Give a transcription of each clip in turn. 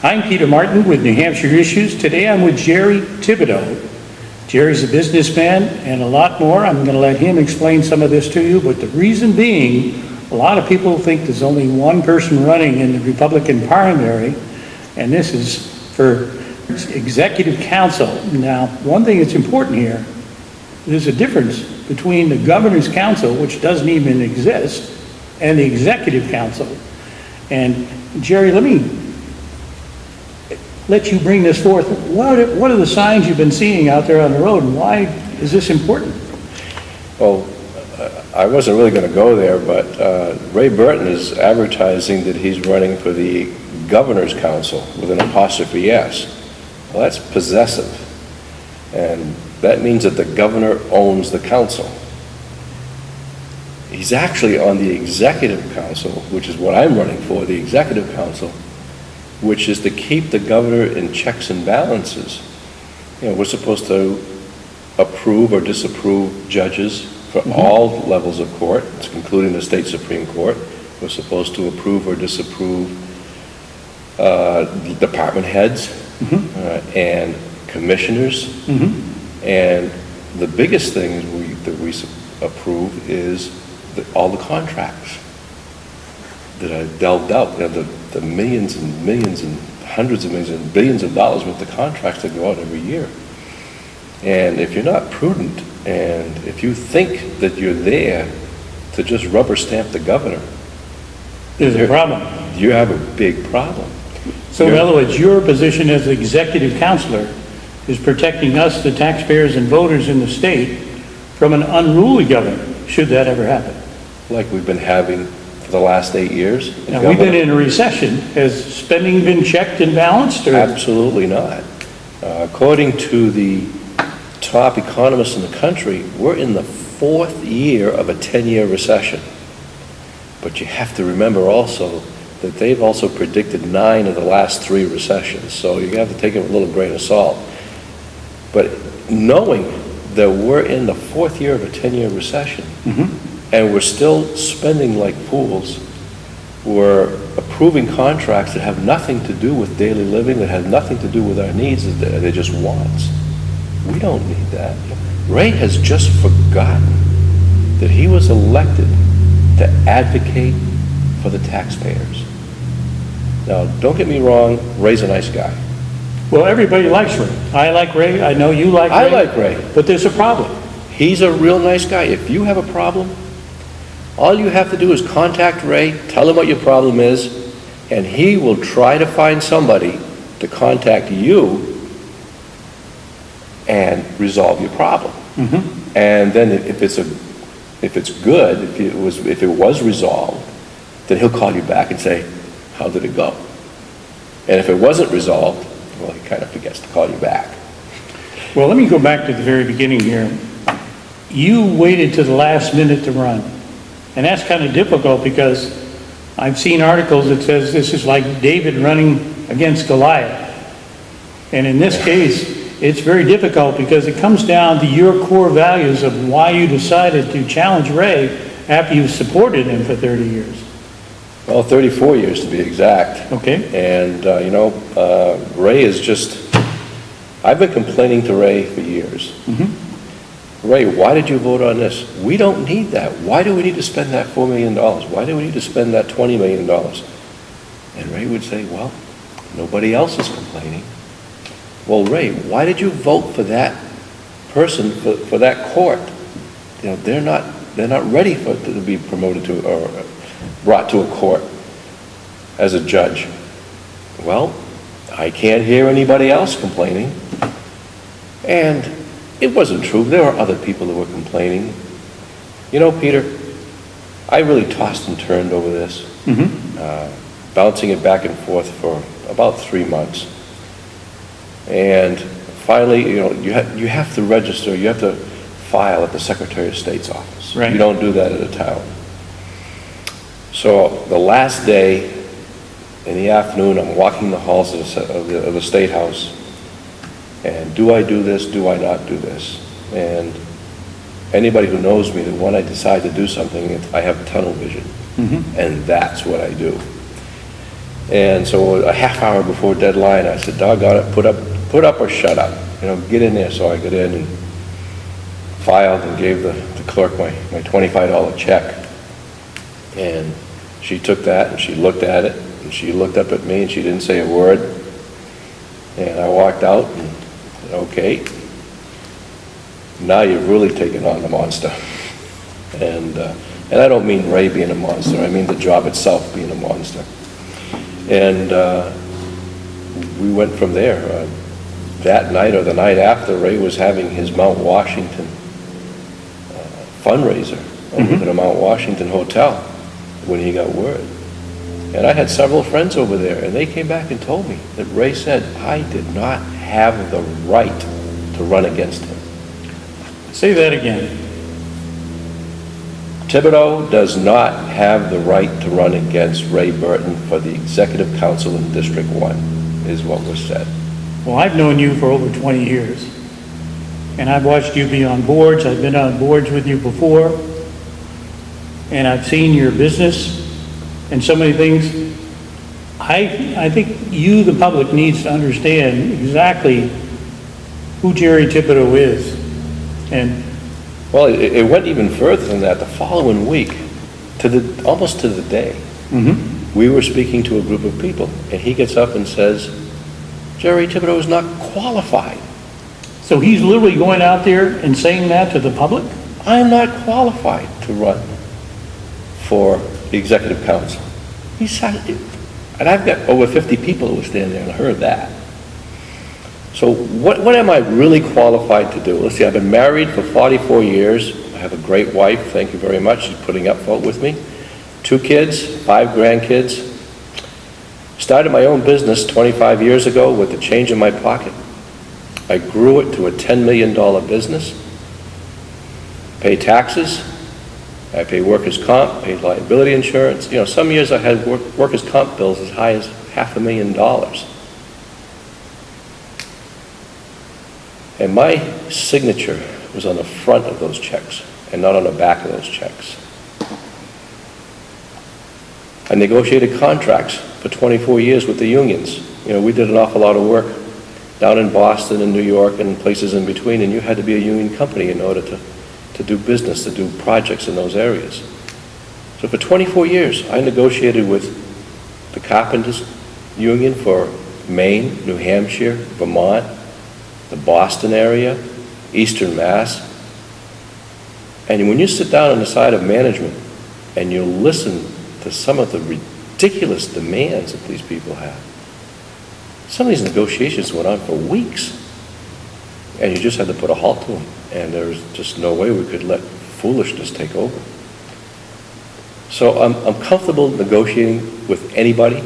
I'm Peter Martin with New Hampshire Issues. Today I'm with Jerry Thibodeau. Jerry's a businessman and a lot more. I'm going to let him explain some of this to you, but the reason being, a lot of people think there's only one person running in the Republican primary, and this is for executive council. Now, one thing that's important here, there's a difference between the governor's council, which doesn't even exist, and the executive council. And Jerry, let me let you bring this forth. What are the signs you've been seeing out there on the road, and why is this important? Well, I wasn't really going to go there, but Ray Burton is advertising that he's running for the governor's council with an apostrophe S. Well, that's possessive, and that means that the governor owns the council. He's actually on the executive council, which is what I'm running for, the executive council, which is to keep the governor in checks and balances. You know, we're supposed to approve or disapprove judges for all levels of court, including the state Supreme Court. We're supposed to approve or disapprove department heads and commissioners. And the biggest thing that we approve is all the contracts that are delved out. You know, the millions and millions and hundreds of millions and billions of dollars worth of contracts that go out every year. And if you're not prudent, and if you think that you're there to just rubber stamp the governor, There's a problem. You have a big problem. So in other words, your position as executive counselor is protecting us, the taxpayers and voters in the state, from an unruly governor, should that ever happen. Like we've been having for the last 8 years. Now, we've been in a recession. Has spending been checked and balanced? Or? Absolutely not. According to the top economists in the country, we're in the 4th year of a 10-year recession. But you have to remember also that they've also predicted 9 of the last 3 recessions. So you have to take it with a little grain of salt. But knowing that we're in the 4th year of a 10-year recession, and we're still spending like fools, we're approving contracts that have nothing to do with daily living, that have nothing to do with our needs, they're just wants. We don't need that. Ray has just forgotten that he was elected to advocate for the taxpayers. Now, don't get me wrong, Ray's a nice guy. Well, everybody likes Ray. I like Ray. I know you like Ray. I like Ray. But there's a problem. He's a real nice guy. If you have a problem, all you have to do is contact Ray, tell him what your problem is, and he will try to find somebody to contact you and resolve your problem. And then if it's good, if it was resolved, then he'll call you back and say, how did it go? And if it wasn't resolved, well, he kind of forgets to call you back. Well, let me go back to the very beginning here. You waited to the last minute to run. And that's kind of difficult because I've seen articles that says this is like David running against Goliath. And in this case, it's very difficult because it comes down to your core values of why you decided to challenge Ray after you supported him for 30 years. Well, 34 years to be exact. Okay. And, Ray is just, I've been complaining to Ray for years. Ray, why did you vote on this? We don't need that. Why do we need to spend that $4 million? Why do we need to spend that $20 million? And Ray would say, well, nobody else is complaining. Well, Ray, why did you vote for that person, for that court? You know, they're not ready to be promoted to or brought to a court as a judge. Well, I can't hear anybody else complaining. And it wasn't true. There were other people that were complaining. You know, Peter, I really tossed and turned over this, bouncing it back and forth for about 3 months. And finally, you know, you have to register, you have to file at the Secretary of State's office. Right. You don't do that at a town. So the last day in the afternoon, I'm walking the halls of the State House, and do I do this, do I not do this? And anybody who knows me, that when I decide to do something, I have tunnel vision, and that's what I do. And so a half hour before deadline, I said, doggone it, put up or shut up. You know, get in there. So I got in and filed and gave the clerk my $25 check. And she took that and she looked at it and she looked up at me and she didn't say a word. And I walked out and said, okay, now you've really taken on the monster. And I don't mean Ray being a monster, I mean the job itself being a monster. And we went from there. That night or the night after, Ray was having his Mount Washington fundraiser over at a Mount Washington hotel when he got word. And I had several friends over there, and they came back and told me that Ray said, I did not have the right to run against him. Say that again. Thibodeau does not have the right to run against Ray Burton for the executive council in District 1, is what was said. Well, I've known you for over 20 years, and I've watched you be on boards. I've been on boards with you before, and I've seen your business and so many things. I think you, the public, needs to understand exactly who Jerry Thibodeau is. And well, it went even further than that. The following week, almost to the day, we were speaking to a group of people, and he gets up and says, Jerry Thibodeau is not qualified. so he's literally going out there and saying that to the public? I'm not qualified to run for the executive council. He said it. And I've got over 50 people who were standing there and heard that. So what am I really qualified to do? Let's see, I've been married for 44 years. I have a great wife, thank you very much. She's putting up with me. 2 kids, 5 grandkids. Started my own business 25 years ago with the change in my pocket. I grew it to a $10 million business. Pay taxes. I pay workers' comp, pay liability insurance. You know, some years I had workers' comp bills as high as $500,000. And my signature was on the front of those checks and not on the back of those checks. I negotiated contracts for 24 years with the unions. You know, we did an awful lot of work down in Boston and New York and places in between, and you had to be a union company in order to do business, to do projects in those areas. So for 24 years, I negotiated with the Carpenters Union for Maine, New Hampshire, Vermont, the Boston area, Eastern Mass. And when you sit down on the side of management and you listen to some of the ridiculous demands that these people have, some of these negotiations went on for weeks. And you just had to put a halt to them. And there was just no way we could let foolishness take over. So I'm comfortable negotiating with anybody.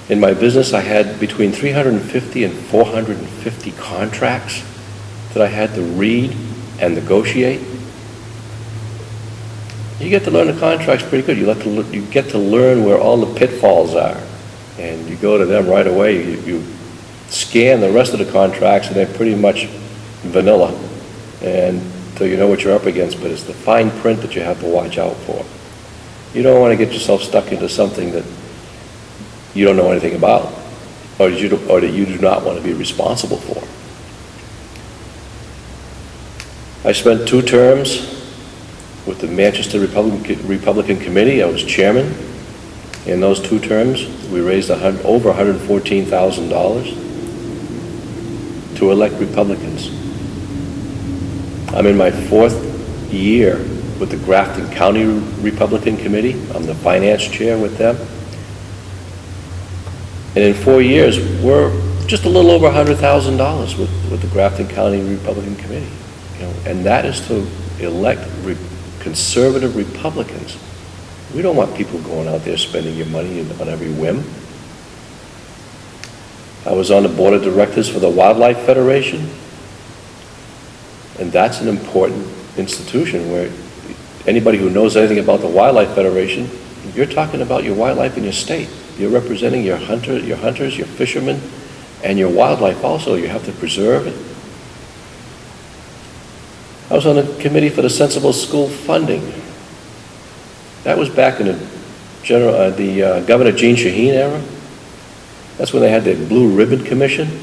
In my business, I had between 350 and 450 contracts that I had to read and negotiate. You get to learn the contracts pretty good. You get to learn where all the pitfalls are. And you go to them right away. You scan the rest of the contracts, and they're pretty much vanilla. And so you know what you're up against, but it's the fine print that you have to watch out for. You don't want to get yourself stuck into something that you don't know anything about, or that you do not want to be responsible for. I spent 2 terms with the Manchester Republican Committee. I was chairman. In those 2 terms, we raised over $114,000 to elect Republicans. I'm in my 4th year with the Grafton County Republican Committee. I'm the finance chair with them. And in 4 years, we're just a little over $100,000 with the Grafton County Republican Committee. You know, and that is to elect conservative Republicans. We don't want people going out there spending your money on every whim. I was on the board of directors for the Wildlife Federation, and that's an important institution where anybody who knows anything about the Wildlife Federation, you're talking about your wildlife in your state. You're representing your hunters, your fishermen, and your wildlife also. You have to preserve it. I was on the committee for the Sensible School Funding. That was back in the Governor Gene Shaheen era. That's when they had the Blue Ribbon Commission.